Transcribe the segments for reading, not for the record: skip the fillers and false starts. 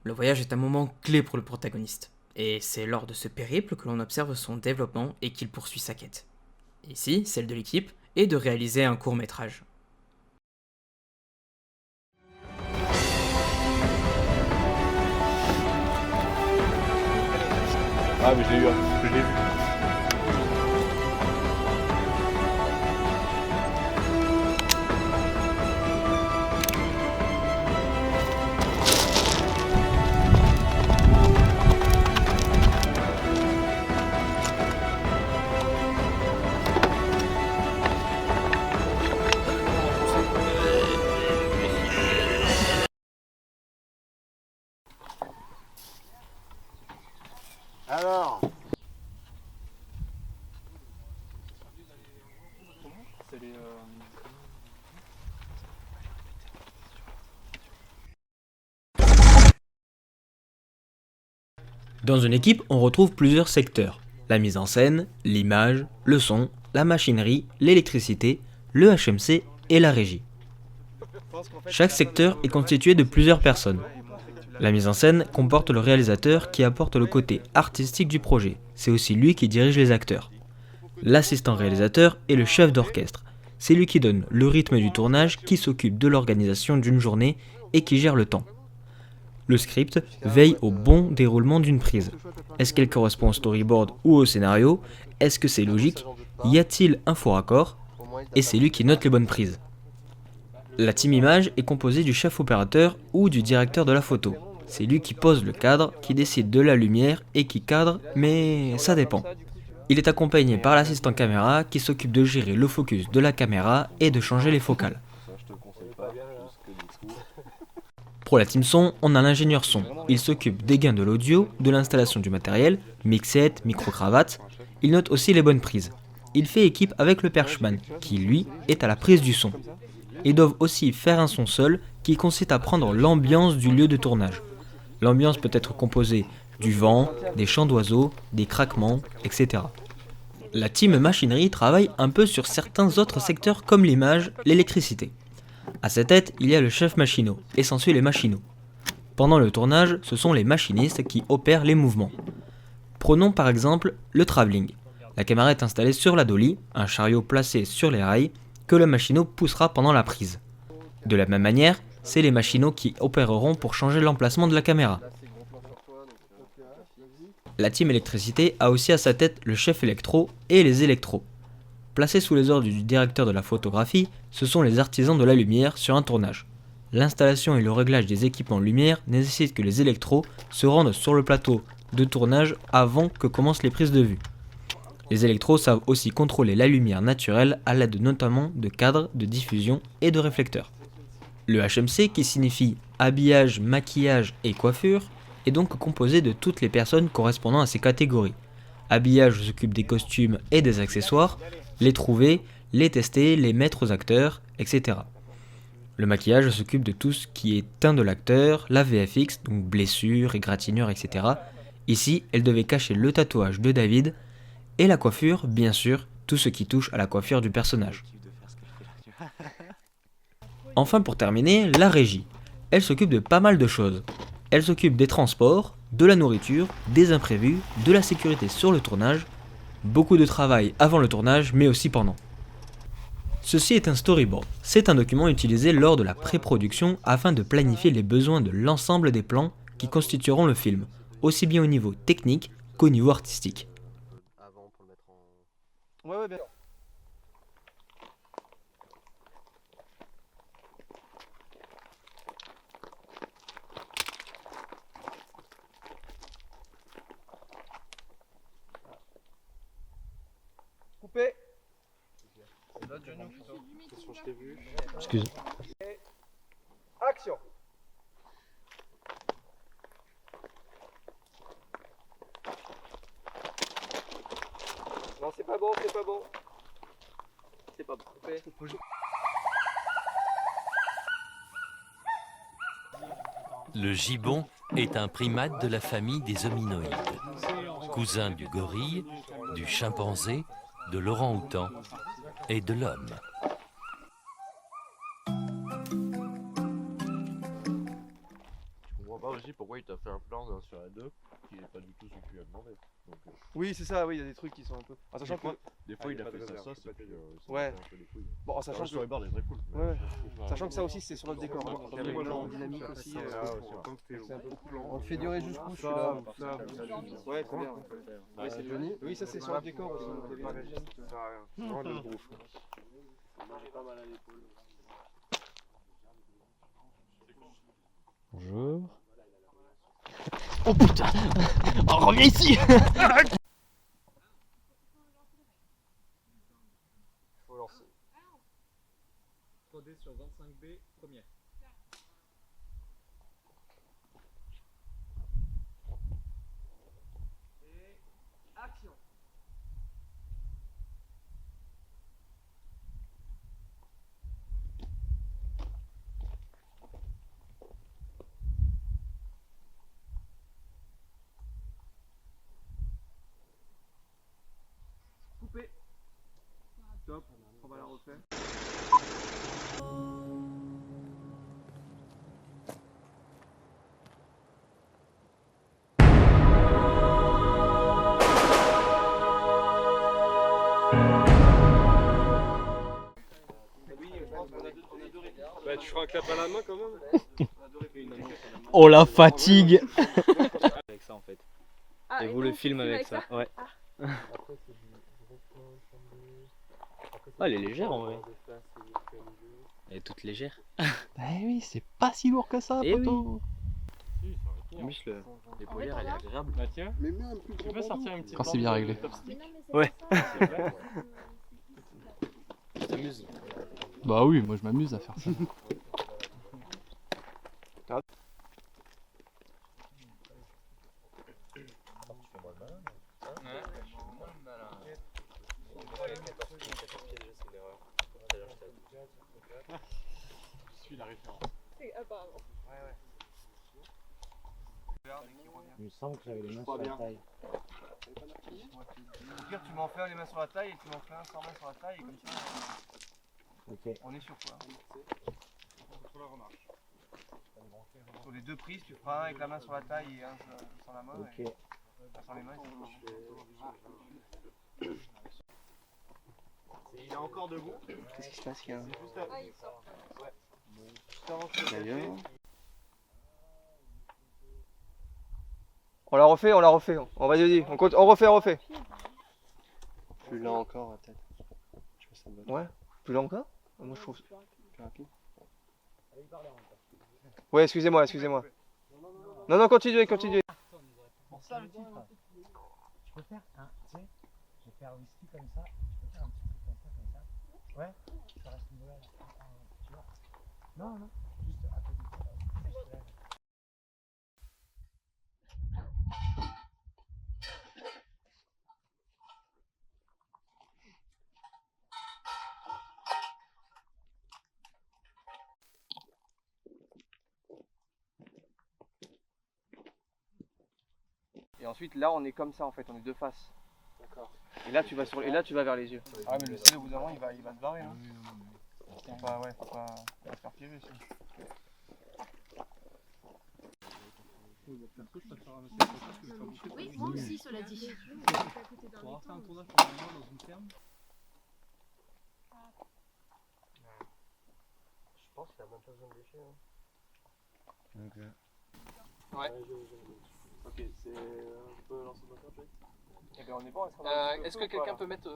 Le voyage est un moment clé pour le protagoniste, et c'est lors de ce périple que l'on observe son développement et qu'il poursuit sa quête. Ici, celle de l'équipe est de réaliser un court métrage. Ah mais je l'ai eu, je l'ai vu. Alors c'est les, Dans une équipe, on retrouve plusieurs secteurs. La mise en scène, l'image, le son, la machinerie, l'électricité, le HMC et la régie. Chaque secteur est constitué de plusieurs personnes. La mise en scène comporte le réalisateur qui apporte le côté artistique du projet. C'est aussi lui qui dirige les acteurs. L'assistant réalisateur est le chef d'orchestre. C'est lui qui donne le rythme du tournage, qui s'occupe de l'organisation d'une journée et qui gère le temps. Le script veille au bon déroulement d'une prise. Est-ce qu'elle correspond au storyboard ou au scénario? Est-ce que c'est logique? Y a-t-il un faux raccord? Et c'est lui qui note les bonnes prises. La team image est composée du chef opérateur ou du directeur de la photo. C'est lui qui pose le cadre, qui décide de la lumière et qui cadre, mais ça dépend. Il est accompagné par l'assistant caméra qui s'occupe de gérer le focus de la caméra et de changer les focales. Pour la team son, on a l'ingénieur son. Il s'occupe des gains de l'audio, de l'installation du matériel, mixette, micro-cravate. Il note aussi les bonnes prises. Il fait équipe avec le perchman, qui lui est à la prise du son. Ils doivent aussi faire un son seul, qui consiste à prendre l'ambiance du lieu de tournage. L'ambiance peut être composée du vent, des chants d'oiseaux, des craquements, etc. La team machinerie travaille un peu sur certains autres secteurs comme l'image, l'électricité. À sa tête, il y a le chef machinot, et s'ensuit les machinots. Pendant le tournage, ce sont les machinistes qui opèrent les mouvements. Prenons par exemple le travelling. La caméra est installée sur la dolly, un chariot placé sur les rails, que le machinot poussera pendant la prise. De la même manière, c'est les machinots qui opéreront pour changer l'emplacement de la caméra. La team électricité a aussi à sa tête le chef électro et les électros. Placés sous les ordres du directeur de la photographie, ce sont les artisans de la lumière sur un tournage. L'installation et le réglage des équipements lumière nécessitent que les électros se rendent sur le plateau de tournage avant que commencent les prises de vue. Les électros savent aussi contrôler la lumière naturelle à l'aide notamment de cadres, de diffusion et de réflecteurs. Le HMC, qui signifie habillage, maquillage et coiffure, est donc composé de toutes les personnes correspondant à ces catégories. Habillage s'occupe des costumes et des accessoires, les trouver, les tester, les mettre aux acteurs, etc. Le maquillage s'occupe de tout ce qui est teint de l'acteur, la VFX, donc blessures, égratignures, etc. Ici, elle devait cacher le tatouage de David, et la coiffure, bien sûr, tout ce qui touche à la coiffure du personnage. Enfin, pour terminer, la régie. Elle s'occupe de pas mal de choses. Elle s'occupe des transports, de la nourriture, des imprévus, de la sécurité sur le tournage, beaucoup de travail avant le tournage, mais aussi pendant. Ceci est un storyboard. C'est un document utilisé lors de la pré-production afin de planifier les besoins de l'ensemble des plans qui constitueront le film, aussi bien au niveau technique qu'au niveau artistique. Ouais, bien. Coupé. Je t'ai vu. Excuse. Action. Non, c'est pas bon, c'est pas bon. C'est pas bon. Coupé. Le gibbon est un primate de la famille des hominoïdes, cousin du gorille, du chimpanzé, de l'orang-outan et de l'homme. Je comprends pas aussi pourquoi il t'a fait un plan d'un sur la 2 qui n'est pas du tout ce que tu lui as demandé. Donc, Oui, c'est ça, oui, il y a des trucs qui sont un peu. En sachant que. des fois, il a fait sa sauce et puis ça Ouais. m'a fait un peu les couilles. Bon, en sachant Le que. storyboard est très cool. Ouais, ouais. Sachant que ça aussi, c'est sur notre décor. Hein. Il y avait Moi, le en plan dynamique aussi. c'est C'est un peu. On te fait durer jusqu'où celui-là? Ouais, très bien. Ouais, c'est Johnny. Oui, ça, c'est sur notre décor aussi. Donc, il y avait la dynamique. Bonjour. Oh putain. Oh, reviens ici. Faut lancer. 3D sur 25B, première. Et action. Coupé. Top, on va la refaire. Bah, tu feras un clap à la main quand même. Oh la fatigue. Avec ça en fait. Ah, Et vous le film avec ça. Ouais. Ah, elle est légère en vrai. Elle est toute légère. Eh oui, c'est pas si lourd que ça, Eh poteau. Mich, l'épaulière elle est agréable. Bah tiens, Mais même un plus tu peux sortir un petit Quand c'est bien réglé. Ouais. Tu t'amuses. Bah oui, moi je m'amuse à faire ça. Je suis la référence. Apparemment. Il me semble que j'avais les mains sur la taille. Au pire, tu m'en fais un les mains sur la taille et tu m'en fais un sans main sur la taille et comme ça, Ok. on est sûr quoi. Sur les deux prises, tu feras un avec la main sur la taille et un sans la main. Ok. Et un sans les mains. Il est encore debout. Qu'est-ce qui se passe, Yann? Ah, il sort. D'ailleurs. On la refait, on la refait. On va dire, on refait. Plus lent encore, peut-être. Je fais ça de Ouais. Plus long encore? Moi je trouve plus rapide. Ouais, excusez-moi. Non, continuez. Pour ça, le titre. Je peux faire un, tu sais, je vais faire un whisky comme ça. Je peux faire un petit truc comme ça. Ouais, ça reste une volée. Tu vois? Non, juste à côté de ça. Juste là. Et ensuite là on est comme ça en fait, on est deux faces. D'accord. Et là tu vas vers les yeux. Ah mais le ciel au bout d'un moment il va se barrer hein. Faut pas se faire piéger ici. Oui, moi aussi, cela dit. On va faire un tournage pour un mois dans une ferme. Je pense qu'il a même pas besoin de lécher. Ouais. Ok, c'est un peu lancer le moteur. Eh bien on est bon. Est-ce que quelqu'un peut mettre.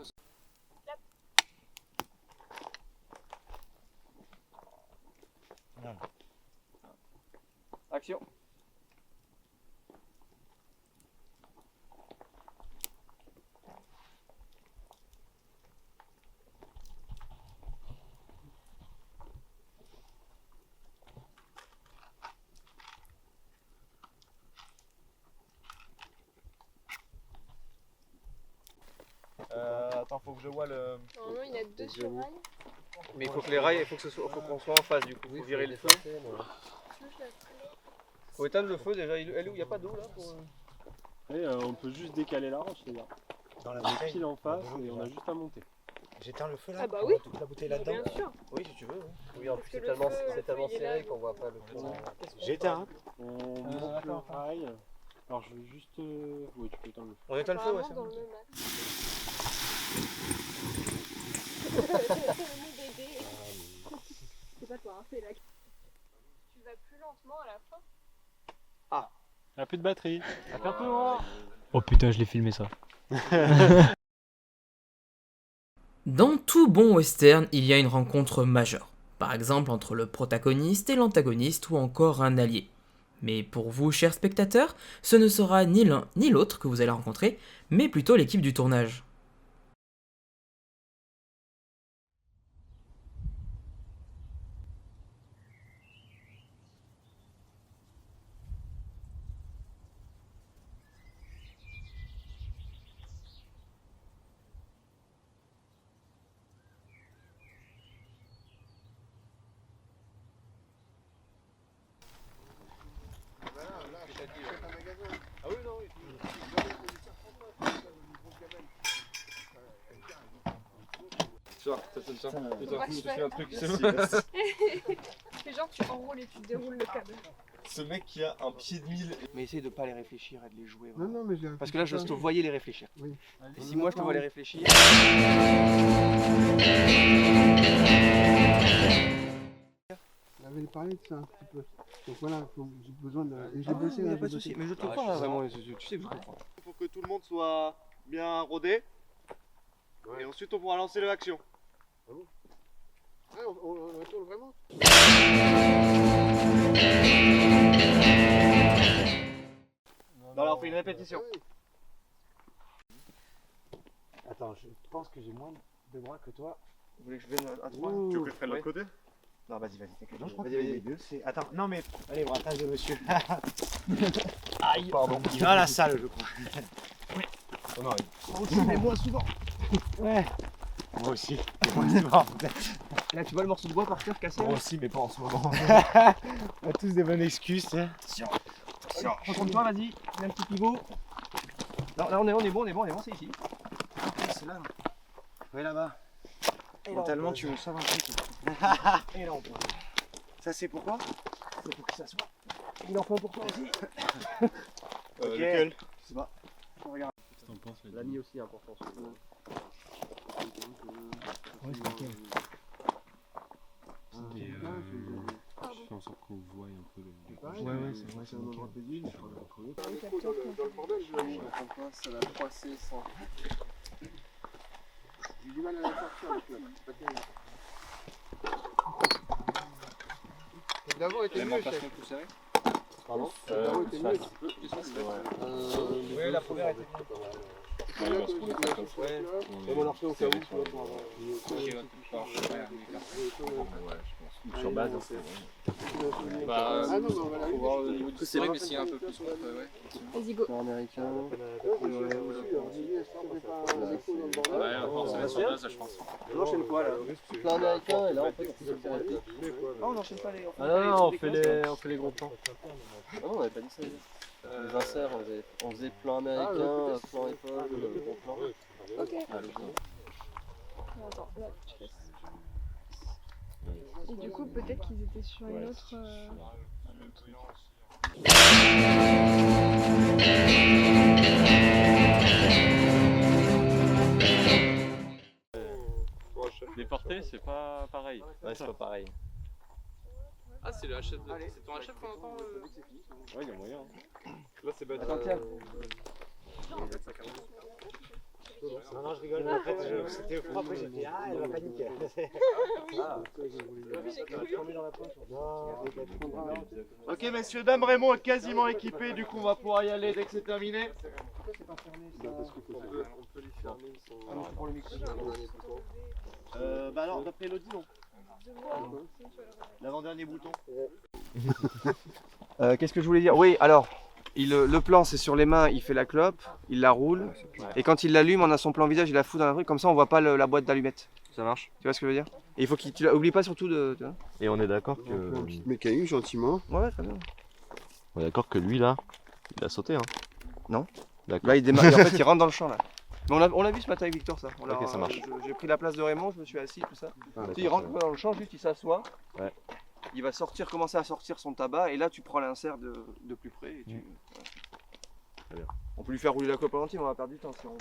Action. Attends, faut que je vois le. Normalement, il y a deux sur rail. Mais il faut que les rails, faut qu'on soit en face du coup. Faut virer le feu. Faut éteindre le feu déjà. Elle est où? Il n'y a pas d'eau là pour... Et on peut juste décaler la roche, les gars. Dans la On est bouteille. pile en face et on a juste à monter. J'éteins le feu là. Ah bah on oui. met toute la bouteille là-dedans. Bien sûr. Oui, si tu veux. Oui, en Parce plus que c'est le tellement, feu, c'est le tellement feu, il est là. serré qu'on voit pas le fond. J'éteins. Attends, pareil. Alors je vais juste. Oui, tu peux éteindre le feu. On éteint le feu, ouais. Apparemment, c'est dans bon. le même axe. Mon bébé. C'est pas toi, hein, c'est là. Tu vas plus lentement à la fin. Il n'y a plus de batterie. À bientôt. Oh putain, je l'ai filmé ça. Dans tout bon western, il y a une rencontre majeure. Par exemple entre le protagoniste et l'antagoniste ou encore un allié. Mais pour vous, chers spectateurs, ce ne sera ni l'un ni l'autre que vous allez rencontrer, mais plutôt l'équipe du tournage. Moi, je fais un truc, c'est Fais genre, tu enroules et tu déroules le câble. Ce mec qui a un pied de mille. Mais essaye de pas les réfléchir et de les jouer. Non, non, mais j'ai Parce que là, je te voyais les réfléchir. Oui. Et si moi, je te vois les réfléchir. On avait parlé de ça un petit peu. Donc voilà, j'ai besoin de. Et j'ai Ah, bossé, mais y a j'ai pas de bossé. souci. Mais je te crois, vraiment. Tu sais que je te crois. Il faut que tout le monde soit bien rodé. Et ensuite on pourra lancer l'action. Ah, on tourne vraiment. Bah alors on fait une répétition. Attends, je pense que j'ai moins de bras que toi. Vous voulez que je vienne à 3 Tu veux que je prenne l'autre côté? Non, vas-y, t'inquiète. Non, je crois que Vas-y, les vas-y. deux, c'est. Attends, non mais. Allez, braquage de monsieur. Aïe, pardon. Il va à la salle, je crois. On arrive. Moi aussi, mais moi souvent. Ouais. Moi aussi, mais moi souvent. Là, tu vois le morceau de bois par terre cassé Moi aussi, mais pas en ce moment. On a tous des bonnes excuses. Attention. Attention, concentre-toi, vas-y. Il y a un petit pivot. Non, là, on est bon, c'est ici. C'est là. Ouais, là-bas. Mentalement, tu me sauves un truc. Et là, on peut. Ça, c'est pourquoi? C'est pour que ça soit. Il en faut pour toi aussi. Lequel? Je sais pas. Regarde. T'en penses L'ami aussi est important. Ouais, c'est lequel? Je fais en sorte qu'on voit un peu les. Ouais, c'est vrai, c'est un endroit paisible. Dans le bordel, je l'ai. Ça va croiser sans. J'ai du mal à la sortir avec la. C'est pas terrible. D'abord était mieux, chef. tout serré. Pardon? D'abord était mieux. Oui, la première était Ouais. Et on l'a refait au cas où, tu vois, pour avoir. Sur base. Ah non, mais on va la voir le niveau du serré, mais s'il y a un peu plus. Vas-y, go. Américain. On enchaîne quoi là? Plein américain, et là, en fait, on peut le faire avec. Ah, on enchaîne pas les. Ah non, on fait les gros plans. Ah non, on avait pas dit ça. Les inserts, on faisait plan américain, plan épaule, gros plan. Ok. Ah, le plan. Attends, là, je laisse. Et du coup, peut-être qu'ils étaient sur une autre. Les portées, c'est pas pareil. Ouais, c'est pas pareil. Ah, c'est le HF. C'est ton HF qu'on entend Ouais, il y a moyen. Là c'est bête. Attends, tiens. Non, je rigole, mais en fait, c'était propre et j'ai fait ah, elle va paniquer. Ok messieurs, dames, Raymond est quasiment équipé, du coup on va pouvoir y aller dès que c'est terminé. Pour le micro. Bah alors d'après Elodie non. L'avant-dernier bouton. Qu'est-ce que je voulais dire? Oui, alors, le plan c'est sur les mains, il fait la clope, il la roule, et quand il l'allume, on a son plan visage, il la fout dans un truc, comme ça on voit pas la boîte d'allumettes. Ça marche. Tu vois ce que je veux dire? Et il faut qu'il. Oublie pas surtout de. Tu vois? Et on est d'accord On fait un que. petit mécanique gentiment. Ouais, très bien. On est d'accord que lui là, il a sauté hein. Non. D'accord. Là il démarre, et en fait il rentre dans le champ là. Mais on l'a vu ce matin avec Victor, ça. Ok, ça marche. J'ai pris la place de Raymond, je me suis assis, tout ça. Ah, Tu sais, il rentre dans le champ, juste il s'assoit. Ouais. Il va commencer à sortir son tabac, et là tu prends l'insert de plus près. Et voilà. Très bien. On peut lui faire rouler la cope en entier, mais on va perdre du temps si on...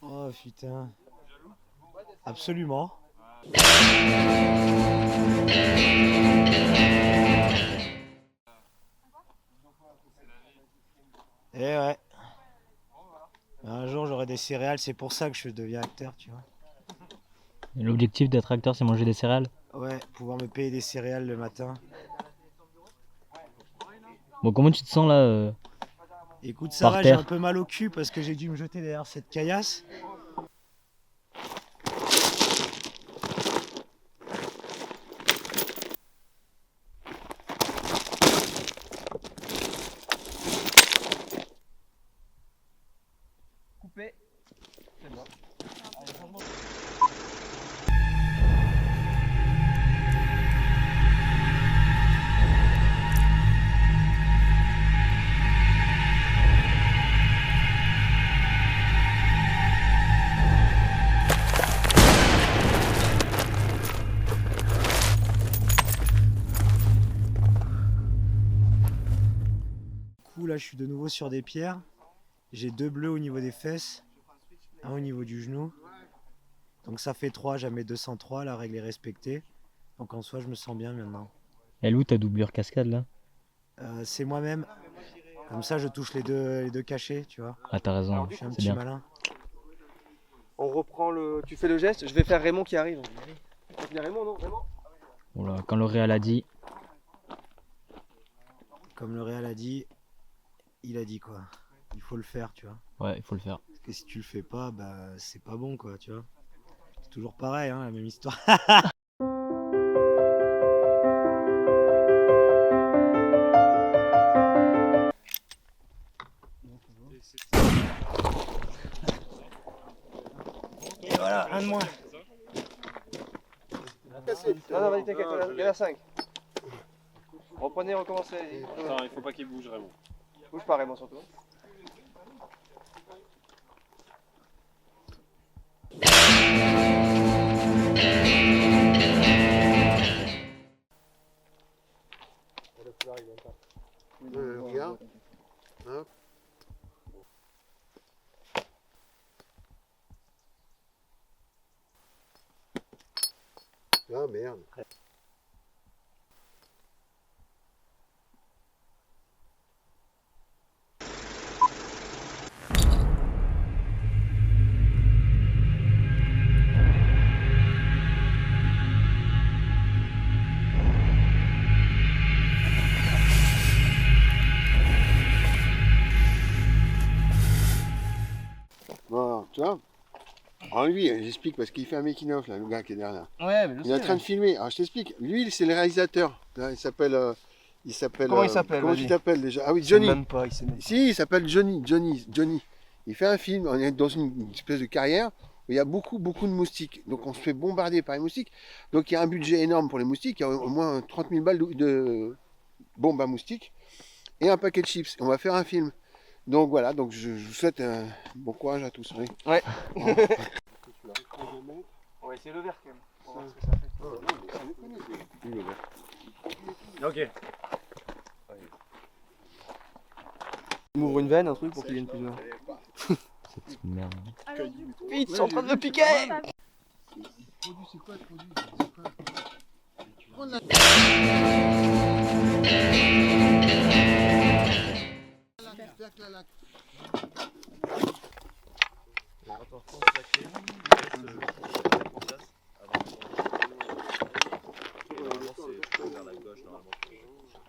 Oh putain. Absolument. Eh ouais. Un jour j'aurai des céréales, c'est pour ça que je deviens acteur, tu vois. Et l'objectif d'être acteur, c'est manger des céréales? Ouais, pouvoir me payer des céréales le matin. Bon, comment tu te sens là Écoute, ça par va, j'ai terre un peu mal au cul parce que j'ai dû me jeter derrière cette caillasse. Coupé. C'est bon. Allez, changement. Là je suis de nouveau sur des pierres, j'ai 2 bleus au niveau des fesses, un au niveau du genou, donc ça fait 3, jamais 203, la règle est respectée, donc en soi je me sens bien maintenant. Elle est où ta doublure cascade là? C'est moi-même, comme ça je touche les deux cachets, tu vois. Ah t'as raison, Je suis un c'est petit bien. malin. On reprend le... Tu fais le geste, je vais faire Raymond qui arrive. Il y a Raymond, non Raymond. Oula, quand le Réal a dit... Comme le Réal a dit, il a dit quoi. Il faut le faire, tu vois. Ouais, il faut le faire. Parce que si tu le fais pas, bah c'est pas bon quoi, tu vois. C'est toujours pareil, hein, la même histoire. Et voilà, un de moins. Non, vas-y, t'inquiète, il y en a 5. Reprenez, recommencez. Non, il faut pas qu'il bouge, Raymond. Bouge pas, Raymond, surtout. Regarde. Hop. Ah merde. Bon, tu vois. Alors lui, j'explique parce qu'il fait un making-of là, le gars qui est derrière. Ouais, mais il est en train de filmer. Alors je t'explique. Lui, c'est le réalisateur. Là, il s'appelle. Comment il s'appelle? Comment tu t'appelles déjà? Ah oui, Johnny. Même pas, il sait même pas. Si, il s'appelle Johnny. Il fait un film. On est dans une espèce de carrière où il y a beaucoup de moustiques. Donc on se fait bombarder par les moustiques. Donc il y a un budget énorme pour les moustiques. Il y a au moins 30 000 balles de bombes à moustiques et un paquet de chips. On va faire un film. Donc voilà, donc je vous souhaite bon courage à tous. Oui. Ouais. On va essayer le verre quand même. On va voir ce que ça fait. Ok. Il m'ouvre une veine, un truc pour qu'il vienne plus loin. Merde. Vite, ils sont en train de le piquer. C'est quoi le produit?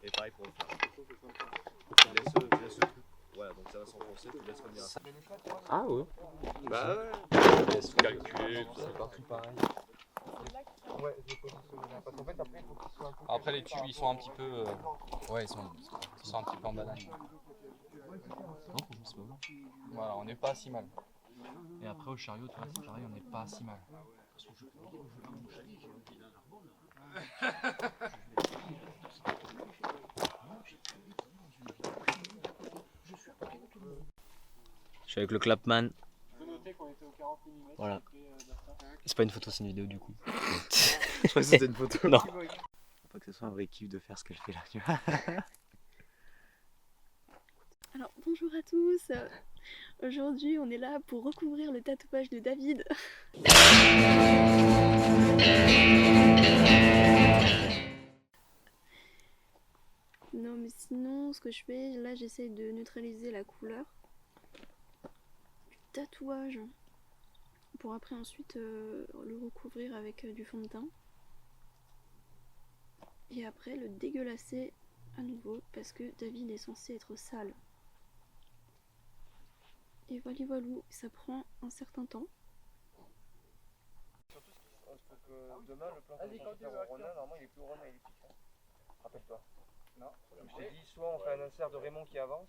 Et pareil pour le faire. Tu laisses le truc. Voilà, donc ça va s'enfoncer, tu laisses revenir à ça. Ah ouais. Bah ouais. Laisse calculer, tout ça. C'est partout pareil. Ouais, je vais positionner là. Parce qu'en fait, après, il faut qu'ils soient un peu. Après, les tubes, ils sont un petit peu. Ouais, ils sont un petit peu en banane. Non, franchement, c'est pas mal. Voilà, on n'est pas si mal. Et après, au chariot, tu vois, c'est pareil, on n'est pas si mal. Je suis avec le Clapman. Faut noter qu'on était au 40 mm. Voilà. C'est pas une photo, c'est une vidéo du coup. Je crois que c'était une photo. Non. Faut pas que ce soit un vrai kiff de faire ce qu'elle fait là, tu vois. Alors bonjour à tous, aujourd'hui on est là pour recouvrir le tatouage de David. Non mais sinon ce que je fais, là j'essaye de neutraliser la couleur du tatouage pour après ensuite le recouvrir avec du fond de teint. Et après le dégueulasser à nouveau parce que David est censé être sale. Et voilà, voilou, ça prend un certain temps. Surtout ce que demain, le plan qu'on va faire au Ronin, normalement il est plus au Ronin, il est fixe. Hein. Rappelle-toi. Non. Comme je t'ai dit, soit on fait un insert de Raymond qui avance,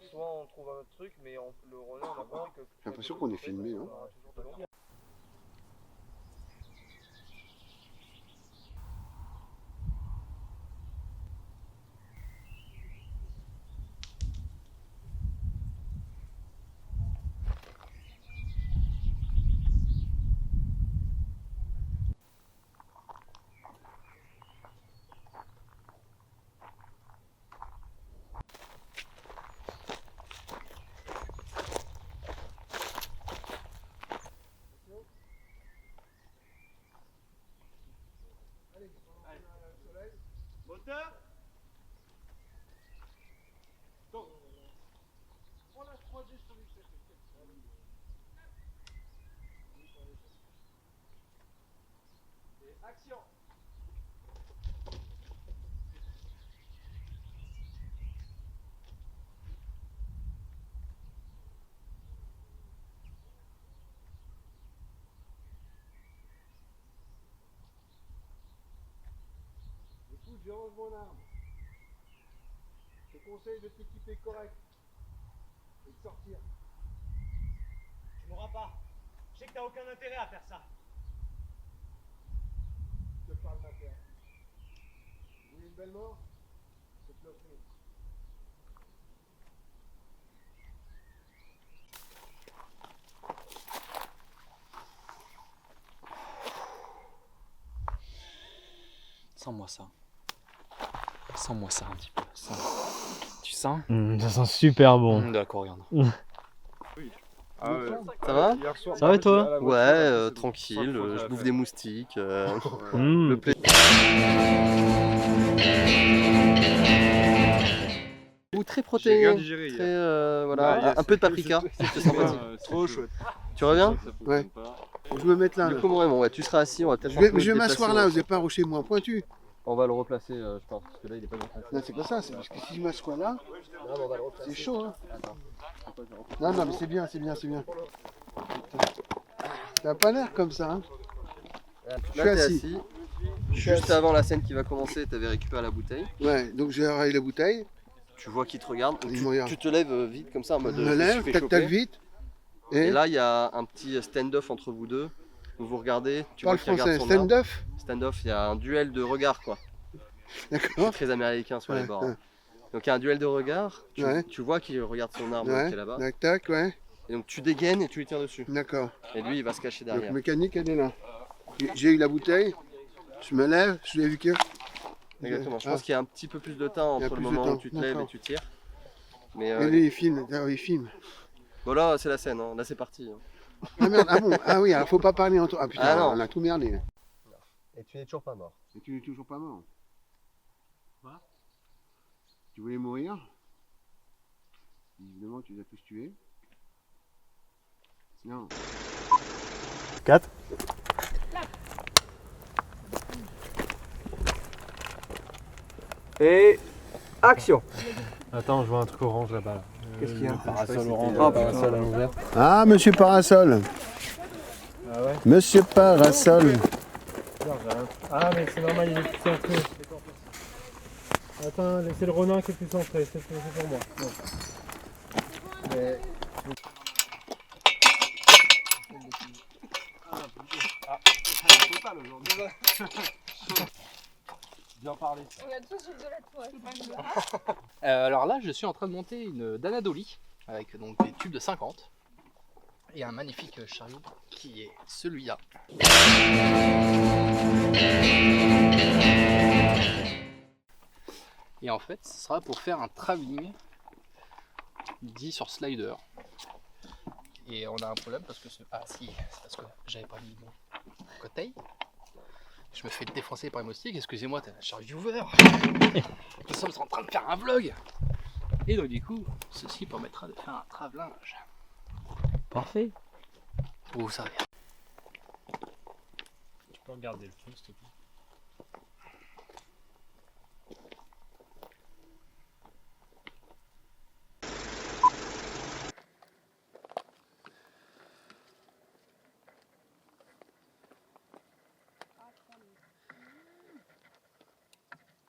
soit on trouve un autre truc, mais le Ronin, on a compris que. J'ai l'impression qu'on est filmé, non? On aura toujours de l'ombre. Moteur. Donc, prends la 3D sur les chefs. Et action. Écoute, je range mon arme. Je te conseille de t'équiper correct et de sortir. Tu mourras pas. Je sais que t'as aucun intérêt à faire ça. Je te parle ma terre. Vous voulez une belle mort? Je te l'offrir. Sens-moi ça. Sens-moi ça un petit peu. Tu sens? Ça sent super bon. D'accord, regarde. Ah ouais. Ça va? Ça va et toi? Ouais, tranquille, je bouffe des moustiques. Le plaisir. Très protéiné, très voilà, un peu de paprika, c'est sympathique. Trop chouette. Tu reviens? Ouais. Faut que je me mette là. Du coup, vraiment, ouais, tu seras assis, on va peut-être. Je vais m'asseoir là, vous n'avez pas rocher moins pointu. On va le replacer, je pense, parce que là il est pas bien placé. Non, c'est pas ça, c'est parce que si je m'assois là, Non, mais on va le replacer. c'est chaud, hein. Attends. Non, non, mais c'est bien, c'est bien, c'est bien. T'as pas l'air comme ça, hein. Là, Je suis t'es assis. assis. Juste avant la scène qui va commencer, t'avais récupéré la bouteille. Ouais, donc j'ai rayé la bouteille. Tu vois qu'il te regarde. Il me regarde. Tu te lèves vite comme ça en mode. Je me lève, tac tac vite. Et là, il y a un petit stand-off entre vous deux. Vous vous regardez. Tu Parle vois qu'il regarde français, son arme. stand-off. Stand-off, il y a un duel de regard quoi. D'accord. Très américain sur les Ouais, bords. ouais. Donc il y a un duel de regard. Ouais. Tu vois qu'il regarde son arme qui Ouais, est là-bas. tac tac, ouais. Et donc tu dégaines et tu lui tires dessus. D'accord. Et lui, il va se cacher Donc derrière. mécanique, elle est là. J'ai eu la bouteille, je me lève, je l'ai vu que. Exactement. Je Ah. pense qu'il y a un petit peu plus de temps Il y a entre le plus de moment temps, où tu te lèves et d'accord. tu tires. Mais Mais lui, il filme, ah, il filme. bon là, c'est la scène. Hein. Là, c'est parti. Hein. Ah merde, ah bon, ah oui, alors faut pas parler entre. Ah putain, Ah non. on a tout merdé. Et tu n'es toujours pas mort. Et tu n'es toujours pas mort. Quoi? Tu voulais mourir? Évidemment, tu les as tous tués. Non. 4. Et action. Attends, je vois un truc orange là-bas. Là. Qu'est-ce qu'il y a? Parasol orange. Oh, Parasol à l'envers. Ah, monsieur Parasol. Ah ouais. Monsieur Parasol. Ah mais c'est normal, il est plus centré. Attends, c'est le Ronin qui est plus centré, c'est pour moi. Bon. Mais... Bien parlé. On a tous une de la toile. Alors là, je suis en train de monter une Danadoli avec donc des tubes de 50 et un magnifique chariot qui est celui-là. Et en fait, ce sera pour faire un travelling dit sur slider. Et on a un problème parce que c'est parce que j'avais pas mis mon côté. Je me fais défoncer par les moustiques, excusez-moi, t'es un cher viewer. Nous sommes en train de faire un vlog. Et donc du coup, ceci permettra de faire un travellinge. Parfait. Oh ça va. Tu peux regarder le feu s'il te plaît.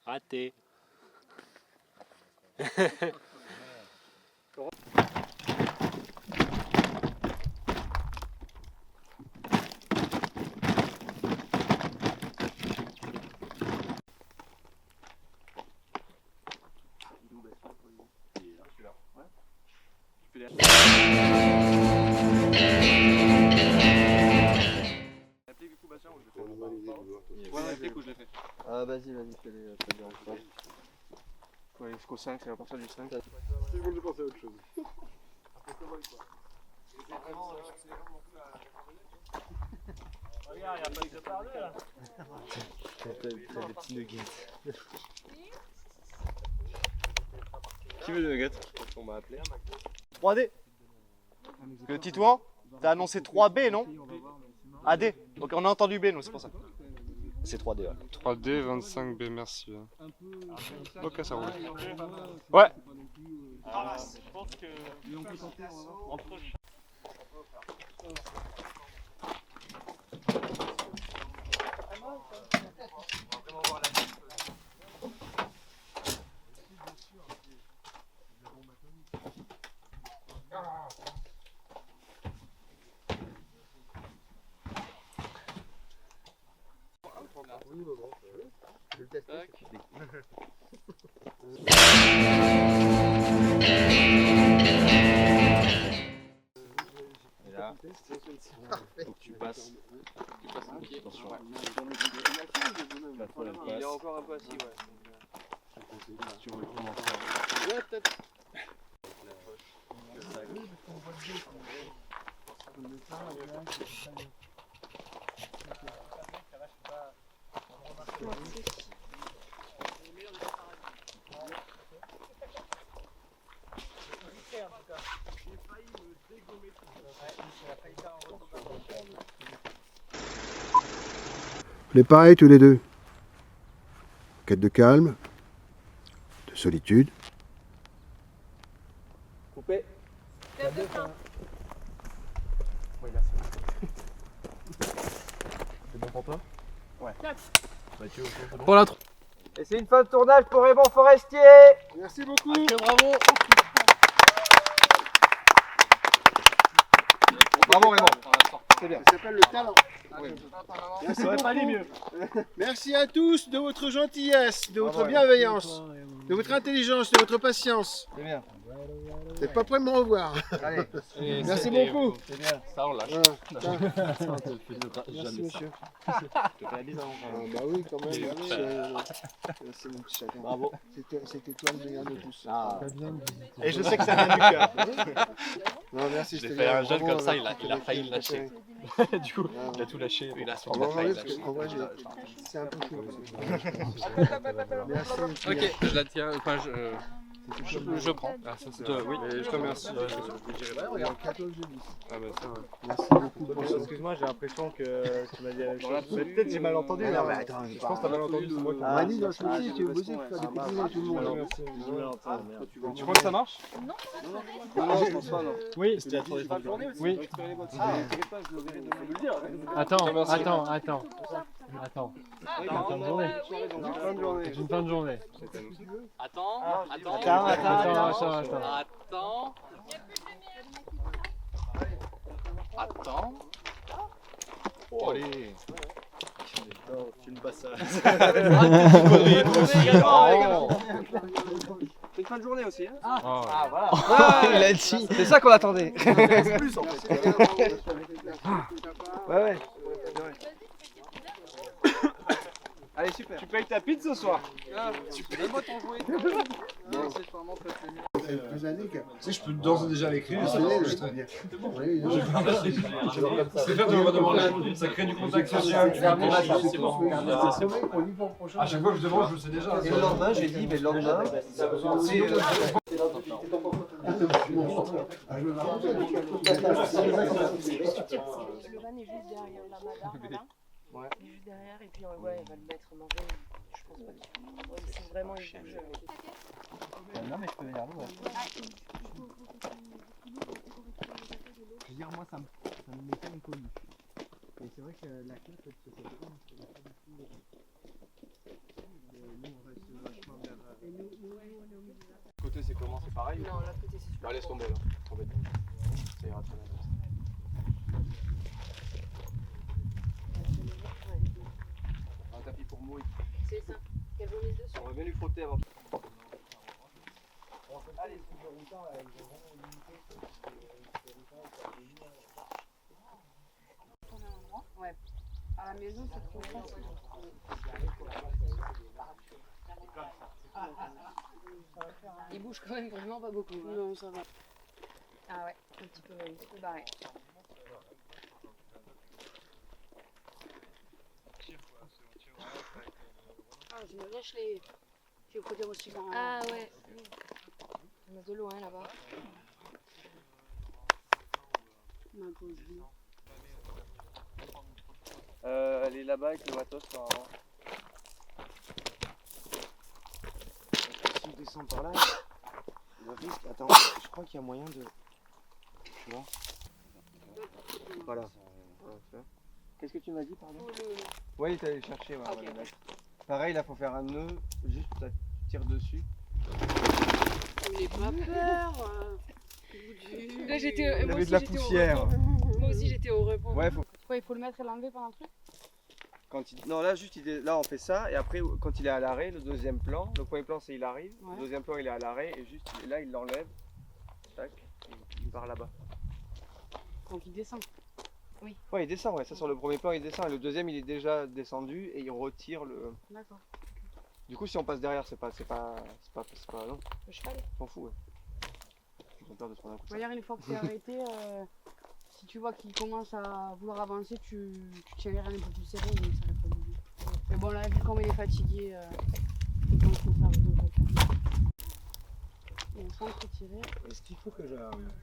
Raté. Ah vas-y, fais-les, ça dérange pas. Ouais, jusqu'au 5, c'est à partir du 5. Si vous voulez penser à autre chose. Regarde, il n'y a pas que de parler là. T'as des petits nuggets. Qui veut des nuggets? On m'a appelé. 3D. Le Titouan, t'as annoncé 3B, non? AD. Donc on a entendu B, nous, c'est pour ça. C'est 3D, ouais. 3D, 25B, merci. Ok, ça roule. Ouais. Je pense que... entre Je le teste. Et là, donc tu passes un pied. Attention. Il est encore un peu assis, ouais. Tu recommences. Ouais, peut-être. Les pareils tous les deux. Quête de calme, de solitude. Coupé. Cœur de fin. Oui, là c'est bon pour toi? Ouais. Mathieu, c'est bon. Pour l'intro. Et c'est une fin de tournage pour Raymond Forestier. Merci beaucoup. Bravo. Bravo Raymond. C'est bien. Ça s'appelle le talent. Oui. Merci Ça aurait pas allé beaucoup. mieux. Merci à tous de votre gentillesse, de votre bienveillance, de votre intelligence, de votre patience. C'est bien. Vous n'êtes pas prêts de me revoir. Allez. Merci beaucoup. C'est bien. Ça on lâche. Merci monsieur. Je te fais la bise avant. Bah oui, quand même. Merci mon petit chacun. Bravo. C'était toi le meilleur de tous. Ah. Et je sais que ça vient du cœur. Non, merci. J'ai fait un jeune comme ça, il a failli le lâcher. Du coup, il a tout lâché. Il a En vrai, c'est un peu cool. Merci. Ok, je la tiens. Enfin, je prends. Ah, ça c'est Oui, je te remercie. Ah bah ça va. Merci beaucoup pour ça. Excuse-moi, j'ai l'impression que tu m'as dit la même chose. Mais peut-être j'ai mal entendu. Non, mais attends, je pense que t'as mal entendu. C'est moi qui On m'a dit dans ce métier, tu veux bosser, tu fais des petits avec tout le monde. Tu crois que ça marche? Non. Non, je pense pas, non. Oui, C'était la troisième journée aussi. Oui. Attends, Attends. Attends. Ah, C'est non, une fin de journée. oui. Fin de journée. C'est une fin de journée. Attends, attends. Attends. Oh, allez. Non, tu me passes ça. C'est une fin de journée aussi. Hein. Ah, voilà. Il a dit. C'est ça qu'on attendait. Plus en fait. Ouais. Allez, super. Tu payes ta pizza ce soir. Super. Donne-moi ton jouet. Non, c'est vraiment très mieux. Quelques années que... Tu sais, je peux d'ores et déjà l'écrire. Ah, c'est très bien. C'est faire de redemander. Ça crée du contact social. C'est bon. À chaque fois que je demande, je le sais déjà. Et le lendemain, j'ai dit, mais le lendemain, Le van est juste derrière la madame, là. Ouais. Il est juste derrière et puis ouais, elle va le mettre à manger. Je pense pas qu'il... Ouais, c'est vraiment il bouge. Non, mais je peux venir nous. Ouais. Je veux dire, moi, ça me met pas inconnu. Et c'est vrai que la classe, elle se fait pas. Nous, on reste vachement vers. Côté, c'est comment? C'est pareil? Non, l'autre côté, c'est super. Bah, laisse tomber là. Embête. Ça ira très bien. Un tapis pour mourir. C'est ça. Qu'elle vomisse dessus. On va bien lui frotter avant. Allez, ce que routins, là, ils ont vraiment limité. Ouais. À la maison, c'est trop facile. Il bouge quand même vraiment pas beaucoup. Hein. Non, ça va. Ah ouais, un petit peu barré. Ah, je me lèche les... Je peux dire aussi quand... Ah ouais. On a de l'eau, hein, là-bas. Ma pause. Elle est là-bas avec le matos normalement. Si on descend par là, le risque. Attends, je crois qu'il y a moyen de. Tu vois? Voilà. Qu'est-ce que tu m'as dit, pardon? Ouais, il est allé le chercher. Ouais, Ok. ouais, pareil, là, faut faire un nœud, juste ça tire dessus. N'aie pas peur. Là, j'étais. Il avait de la poussière. Moi aussi, j'étais au repos. Ouais, Pourquoi il faut le mettre et l'enlever pendant le truc? Non, là, juste, là, on fait ça, et après, quand il est à l'arrêt, le deuxième plan, le premier plan, c'est il arrive, Ouais. le deuxième plan, il est à l'arrêt, et juste là, il l'enlève, tac, il part là-bas. Donc il descend. Oui. Ouais, il descend, ouais, ça sur le premier plan, il descend, et le deuxième, il est déjà descendu, et il retire le. D'accord. Du coup, si on passe derrière, c'est pas. Non, Le cheval. t'en fous, ouais. Ils ont peur de se prendre un coup. D'ailleurs, une fois que t'es arrêté, si tu vois qu'il commence à vouloir avancer, tu tiens les rênes un peu plus serrées, mais ça reste pas bouger. Mais bon, là, vu comme il est fatigué, il pense qu'on s'arrête de le refaire. Et sans te tirer. Est-ce qu'il faut que je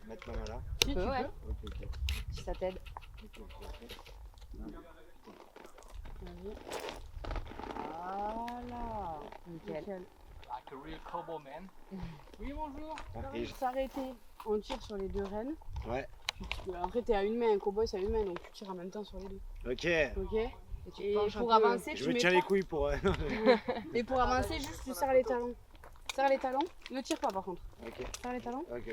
mette ma main là? Si, tu peux. Ok. Si ça t'aide. Ok. Vas-y. Voilà. Nickel. Like a real cowboy man. Oui, bonjour. Et Pour s'arrêter, on tire sur les deux rênes. Ouais. Après, t'es à une main, un cowboy c'est à une main, donc tu tires en même temps sur les deux. Ok. Ok. Et penches un pour peu. avancer, Je tu me mets tiens pas... les couilles pour. Et pour avancer, juste tu serres les talons. Serre les talons. Ne tire pas par contre. Ok. Serre les talons. Ok.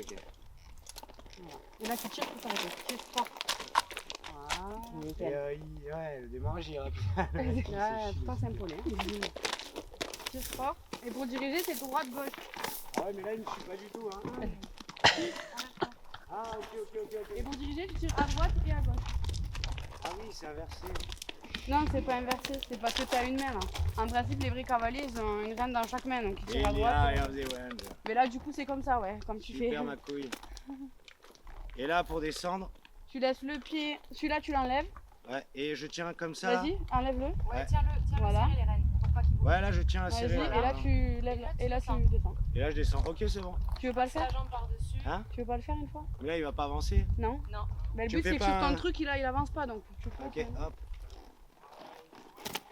Voilà. Et là, tu tires pour t'arrêter. Tu tires fort. Voilà. Et Nickel. ouais, le démarrage il ira plus. Ouais, putain, c'est imposé. Tire fort. Et pour diriger, c'est droite-gauche. Ah ouais, mais là il ne suit pas du tout. Hein. Ah, ok. Et pour diriger, tu tires à droite et à gauche. Ah oui, c'est inversé. Non, c'est pas inversé, c'est parce que t'as une main là. En principe, les vrais cavaliers, ils ont une graine dans chaque main, donc ils tirent à droite. Mais là, du coup, c'est comme ça, ouais, comme tu fais. Super ma couille. Et là, pour descendre. Tu laisses le pied, celui-là, tu l'enlèves. Ouais, et je tiens comme ça. Vas-y, enlève-le. Ouais. Tiens-le, voilà. serrer les rênes pour pas qu'il bouge. Ouais, là je tiens à Vas-y, serrer. et là, tu lèves, et là, tu descends. Et là je descends. Ok, c'est bon. Tu veux pas le faire? La jambe par-dessus. Hein? Tu veux pas le faire une fois? Mais là il va pas avancer. Non. Non. Mais le Tu but, fais c'est que pas sur ton un- truc, il avance pas, donc tu fais. Ok, hop.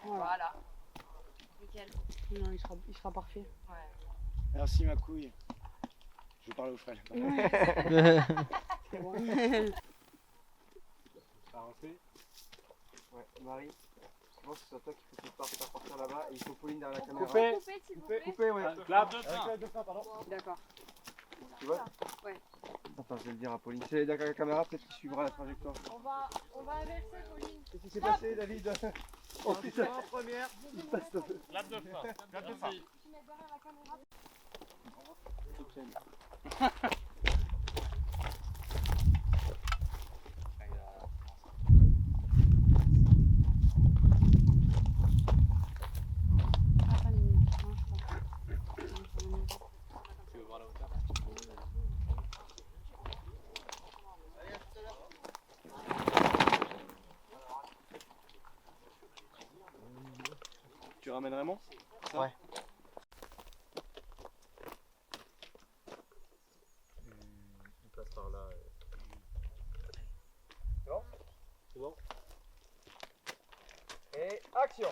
Voilà. Nickel. Non, il sera parfait. Ouais. Merci ma couille. Je parle au frère. C'est bon. Ça a rentré? Ouais, Marie. Je pense que c'est toi qu'il faut faire partir là-bas et il faut Pauline derrière la caméra. Coupé. Coupé, ouais. Clap. Avec clap de fin, pardon. D'accord. Tu vois? Ouais. Enfin, je vais le dire à Pauline. C'est derrière la caméra, peut-être qu'il suivra la trajectoire. On va inverser, Pauline. Qu'est-ce qui s'est passé, David? Oh putain, en première. Clap de fin. Clap de fin. Tu mets derrière la caméra. Tu veux voir la hauteur? Tu ramènes Raymond? Ouais. Il passe par là. C'est bon? C'est bon. Et action!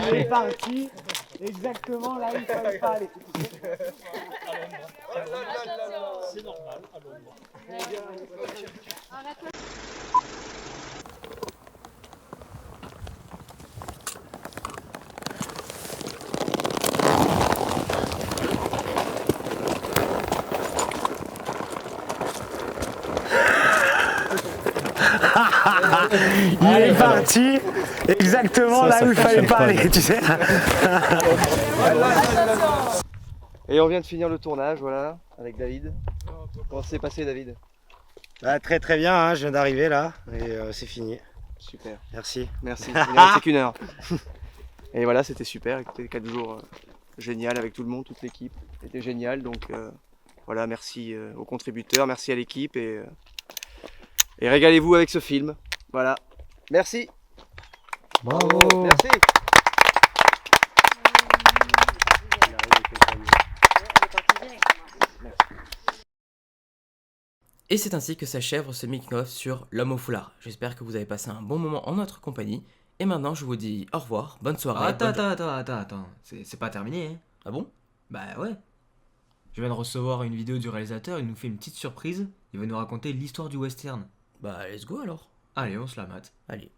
Elle est partie exactement là où il fallait pas aller. C'est normal, à Londres. Arrête-toi. Il est parti exactement là où il fallait pas aller, tu sais. Et on vient de finir le tournage, voilà, avec David. Comment s'est passé, David? Bah, très très bien, hein, je viens d'arriver là et c'est fini. Super. Merci. Merci. Il ne restait qu'une heure. Et voilà, c'était super. Écoutez, 4 jours génial avec tout le monde, toute l'équipe. C'était génial. Donc voilà, merci aux contributeurs, merci à l'équipe et régalez-vous avec ce film. Voilà. Merci. Bravo. Merci. Et c'est ainsi que s'achève ce making-of sur L'homme au foulard. J'espère que vous avez passé un bon moment en notre compagnie. Et maintenant, je vous dis au revoir, bonne soirée. Attends. C'est pas terminé, hein. Ah bon? Bah ouais. Je viens de recevoir une vidéo du réalisateur, il nous fait une petite surprise. Il va nous raconter l'histoire du western. Bah, let's go alors. Allez, on se la mate. Allez.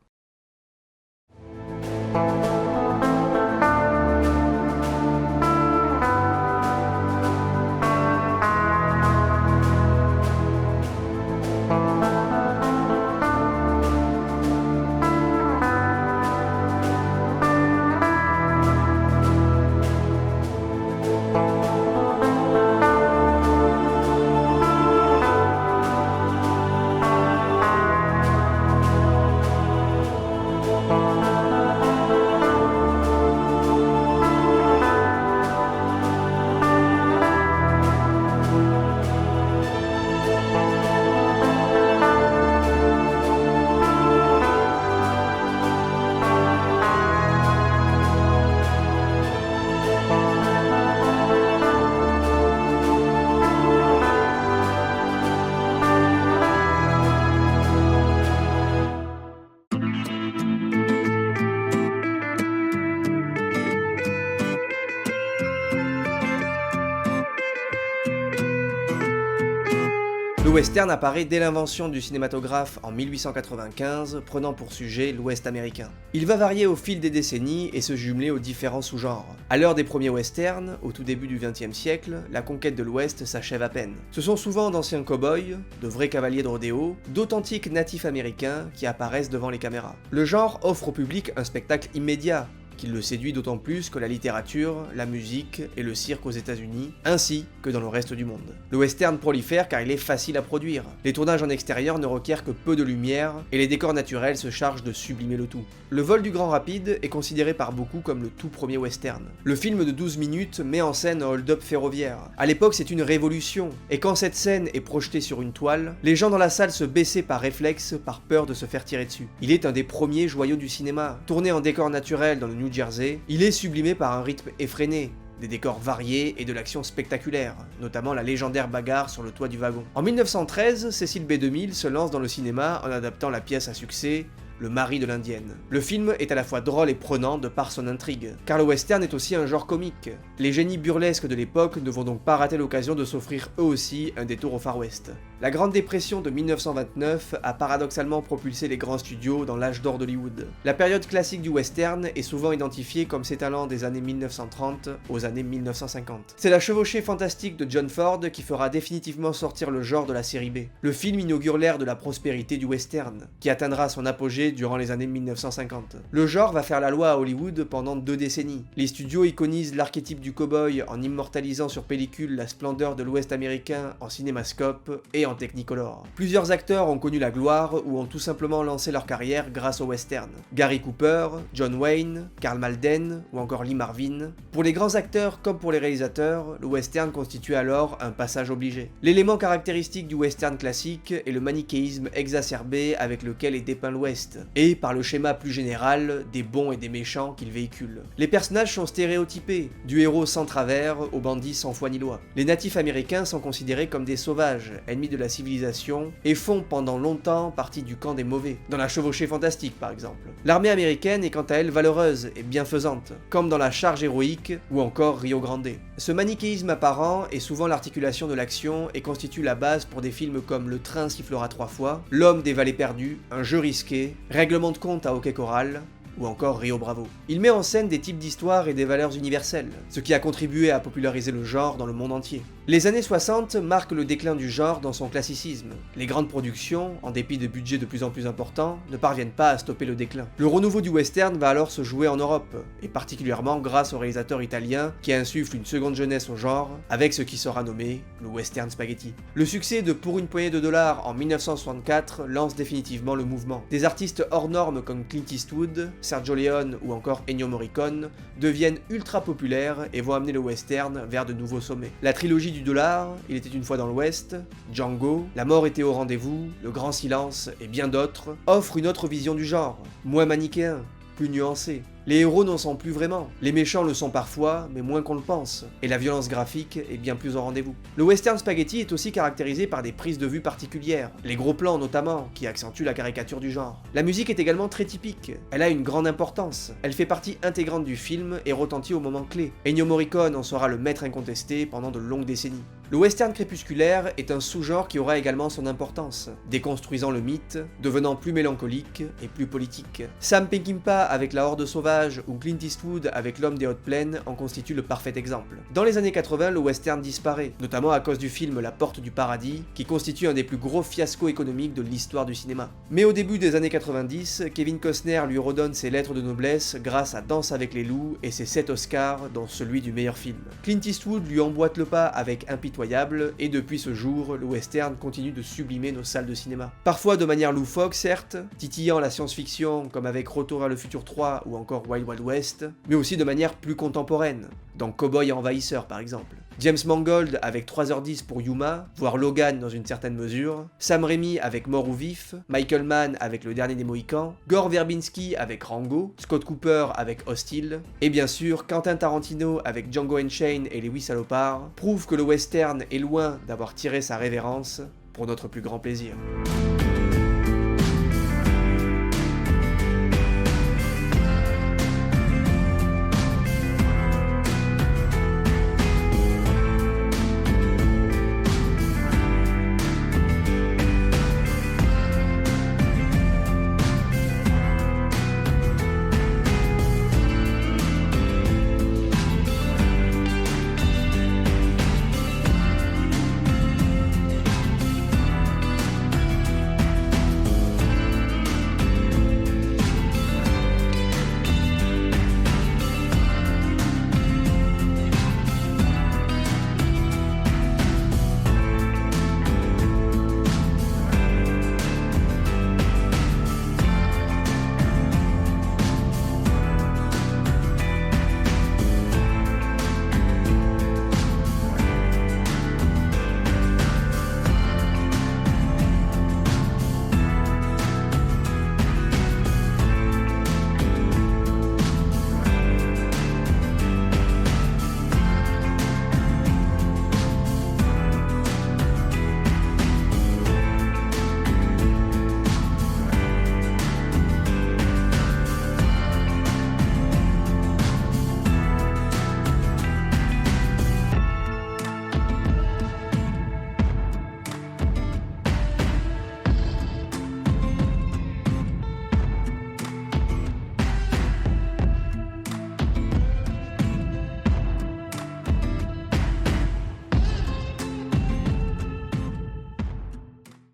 Le western apparaît dès l'invention du cinématographe en 1895, prenant pour sujet l'Ouest américain. Il va varier au fil des décennies et se jumeler aux différents sous-genres. À l'heure des premiers westerns, au tout début du XXe siècle, la conquête de l'Ouest s'achève à peine. Ce sont souvent d'anciens cow-boys, de vrais cavaliers de rodéo, d'authentiques natifs américains qui apparaissent devant les caméras. Le genre offre au public un spectacle immédiat, qui le séduit d'autant plus que la littérature, la musique et le cirque aux États-Unis, ainsi que dans le reste du monde. Le western prolifère car il est facile à produire. Les tournages en extérieur ne requièrent que peu de lumière et les décors naturels se chargent de sublimer le tout. Le vol du Grand Rapide est considéré par beaucoup comme le tout premier western. Le film de 12 minutes met en scène un hold-up ferroviaire. À l'époque, c'est une révolution, et quand cette scène est projetée sur une toile, les gens dans la salle se baissaient par réflexe, par peur de se faire tirer dessus. Il est un des premiers joyaux du cinéma. Tourné en décor naturel dans le New Jersey, il est sublimé par un rythme effréné, des décors variés et de l'action spectaculaire, notamment la légendaire bagarre sur le toit du wagon. En 1913, Cecil B. DeMille se lance dans le cinéma en adaptant la pièce à succès Le mari de l'indienne. Le film est à la fois drôle et prenant de par son intrigue, car le western est aussi un genre comique. Les génies burlesques de l'époque ne vont donc pas rater l'occasion de s'offrir eux aussi un détour au Far West. La Grande Dépression de 1929 a paradoxalement propulsé les grands studios dans l'âge d'or d'Hollywood. La période classique du western est souvent identifiée comme s'étalant des années 1930 aux années 1950. C'est la chevauchée fantastique de John Ford qui fera définitivement sortir le genre de la série B. Le film inaugure l'ère de la prospérité du western, qui atteindra son apogée durant les années 1950. Le genre va faire la loi à Hollywood pendant 2 décennies. Les studios iconisent l'archétype du cow-boy en immortalisant sur pellicule la splendeur de l'Ouest américain en cinémascope et en technicolor. Plusieurs acteurs ont connu la gloire ou ont tout simplement lancé leur carrière grâce au western. Gary Cooper, John Wayne, Karl Malden ou encore Lee Marvin. Pour les grands acteurs comme pour les réalisateurs, le western constitue alors un passage obligé. L'élément caractéristique du western classique est le manichéisme exacerbé avec lequel est dépeint l'Ouest, et par le schéma plus général des bons et des méchants qu'il véhicule. Les personnages sont stéréotypés, du héros sans travers au bandit sans foi ni loi. Les natifs américains sont considérés comme des sauvages, ennemis de la civilisation, et font pendant longtemps partie du camp des mauvais, dans la chevauchée fantastique par exemple. L'armée américaine est quant à elle valeureuse et bienfaisante, comme dans la charge héroïque ou encore Rio Grande. Ce manichéisme apparent est souvent l'articulation de l'action et constitue la base pour des films comme Le train sifflera 3 fois, L'homme des vallées perdues, Un jeu risqué, Règlement de compte à Hockey Coral, ou encore Rio Bravo. Il met en scène des types d'histoires et des valeurs universelles, ce qui a contribué à populariser le genre dans le monde entier. Les années 60 marquent le déclin du genre dans son classicisme. Les grandes productions, en dépit de budgets de plus en plus importants, ne parviennent pas à stopper le déclin. Le renouveau du western va alors se jouer en Europe, et particulièrement grâce au réalisateur italien qui insuffle une seconde jeunesse au genre, avec ce qui sera nommé le western spaghetti. Le succès de Pour une poignée de dollars en 1964 lance définitivement le mouvement. Des artistes hors normes comme Clint Eastwood, Sergio Leone ou encore Ennio Morricone deviennent ultra populaires et vont amener le western vers de nouveaux sommets. La trilogie du dollar, Il était une fois dans l'Ouest, Django, La mort était au rendez-vous, Le grand silence et bien d'autres offrent une autre vision du genre, moins manichéen, plus nuancé. Les héros n'en sont plus vraiment, les méchants le sont parfois, mais moins qu'on le pense, et la violence graphique est bien plus au rendez-vous. Le western spaghetti est aussi caractérisé par des prises de vue particulières, les gros plans notamment, qui accentuent la caricature du genre. La musique est également très typique, elle a une grande importance, elle fait partie intégrante du film et retentit au moment clé. Ennio Morricone en sera le maître incontesté pendant de longues décennies. Le western crépusculaire est un sous-genre qui aura également son importance, déconstruisant le mythe, devenant plus mélancolique et plus politique. Sam Peckinpah avec La Horde sauvage ou Clint Eastwood avec L'homme des hautes plaines en constituent le parfait exemple. Dans les années 80, le western disparaît, notamment à cause du film La Porte du Paradis, qui constitue un des plus gros fiascos économiques de l'histoire du cinéma. Mais au début des années 90, Kevin Costner lui redonne ses lettres de noblesse grâce à Danse avec les loups et ses 7 Oscars, dont celui du meilleur film. Clint Eastwood lui emboîte le pas avec Impitoyable, et depuis ce jour, le western continue de sublimer nos salles de cinéma. Parfois de manière loufoque certes, titillant la science-fiction comme avec Retour vers le futur 3 ou encore Wild Wild West, mais aussi de manière plus contemporaine, dans Cowboy et Envahisseur par exemple. James Mangold avec 3h10 pour Yuma, voire Logan dans une certaine mesure, Sam Raimi avec Mort ou Vif, Michael Mann avec Le Dernier des Mohicans, Gore Verbinski avec Rango, Scott Cooper avec Hostile, et bien sûr Quentin Tarantino avec Django Unchained et Les 8 Salopards, prouvent que le western est loin d'avoir tiré sa révérence pour notre plus grand plaisir.